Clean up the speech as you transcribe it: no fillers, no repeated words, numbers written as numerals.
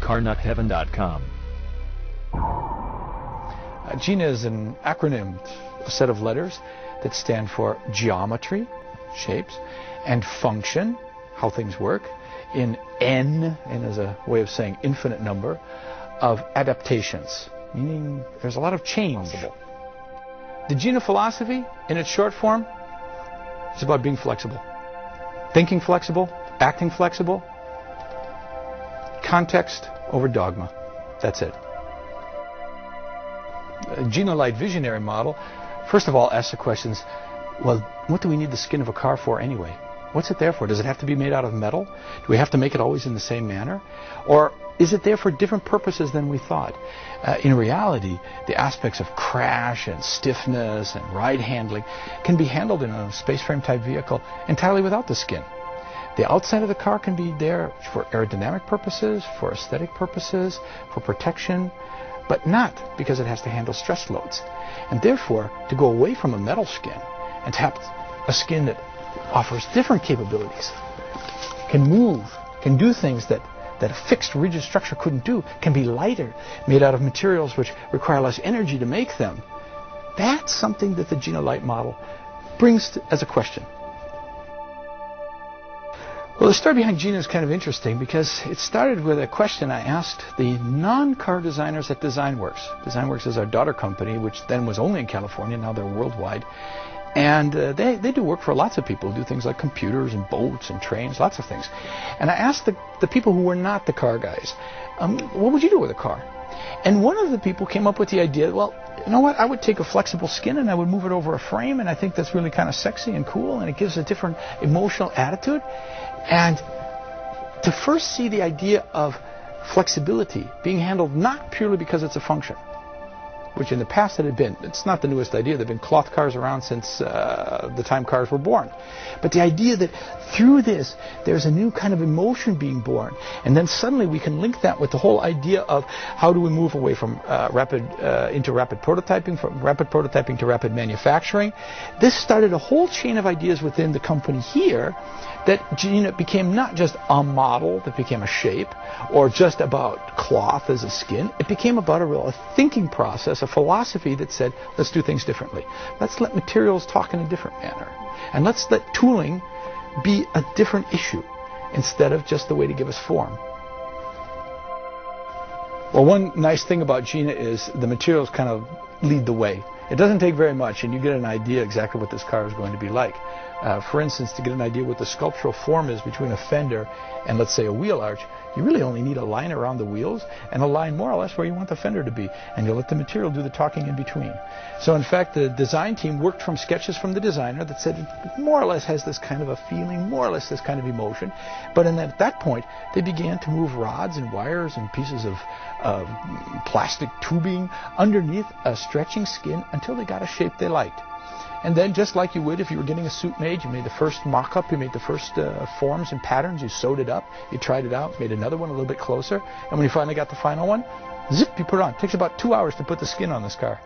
carnutheaven.com. Gina is an acronym, a set of letters that stand for geometry, shapes, and function, how things work, in N is a way of saying infinite number, of adaptations, meaning there's a lot of change. The Gina philosophy, in its short form, is about being flexible. Thinking flexible, acting flexible, context over dogma. That's it. Gina Light Visionary model, first of all, asks the questions, well, what do we need the skin of a car for anyway? What's it there for? Does it have to be made out of metal? Do we have to make it always in the same manner? Or is it there for different purposes than we thought? In reality, the aspects of crash and stiffness and ride handling can be handled in a space frame type vehicle entirely without the skin. The outside of the car can be there for aerodynamic purposes, for aesthetic purposes, for protection, but not because it has to handle stress loads. And therefore, to go away from a metal skin and to have a skin that offers different capabilities, can move, can do things that a fixed rigid structure couldn't do, can be lighter, made out of materials which require less energy to make them. That's something that the Gina Light model brings as a question. Well, the story behind Gina is kind of interesting because it started with a question I asked the non-car designers at DesignWorks. DesignWorks is our daughter company, which then was only in California, now they're worldwide. And they do work for lots of people who do things like computers and boats and trains, lots of things. And I asked the people who were not the car guys, what would you do with a car? And one of the people came up with the idea, well, you know what, I would take a flexible skin and I would move it over a frame, and I think that's really kind of sexy and cool, and it gives a different emotional attitude. And to first see the idea of flexibility being handled not purely because it's a function, which in the past it had been. It's not the newest idea. There have been cloth cars around since the time cars were born. But the idea that through this, there's a new kind of emotion being born. And then suddenly we can link that with the whole idea of how do we move away from rapid prototyping, from rapid prototyping to rapid manufacturing. This started a whole chain of ideas within the company here that Gina became not just a model that became a shape or just about cloth as a skin. It became about a thinking process, a philosophy that said, let's do things differently. Let's let materials talk in a different manner. And let's let tooling be a different issue instead of just the way to give us form. Well, one nice thing about Gina is the materials kind of lead the way. It doesn't take very much, and you get an idea exactly what this car is going to be like. For instance, to get an idea what the sculptural form is between a fender and, let's say, a wheel arch, you really only need a line around the wheels and a line more or less where you want the fender to be, and you'll let the material do the talking in between. So, in fact, the design team worked from sketches from the designer that said it more or less has this kind of a feeling, more or less this kind of emotion. But at that point, they began to move rods and wires and pieces of plastic tubing underneath a stretching skin until they got a shape they liked. And then, just like you would if you were getting a suit made, you made the first mock-up, you made the first forms and patterns, you sewed it up, you tried it out, made another one a little bit closer, and when you finally got the final one, zip, you put it on. It takes about 2 hours to put the skin on this car.